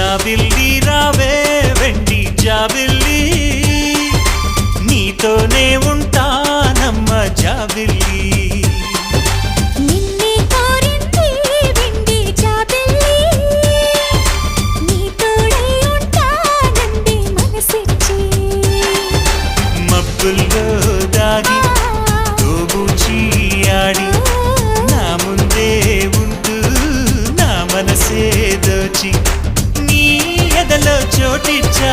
జాబిల్లి రావే వెండి జాబిల్లి నీతోనే ఉంటానమ్మ జాబిల్లి నిన్నే కోరింది వెండి జాబిల్లి నీతోనే ఉంటానంది మనసిచ్చి మబ్బుల్లో దాగి దోబూచి ఆడి నా ముందే ఉంటూ నా మనసే దోచి నీ ఎదలో చోటిచ్చా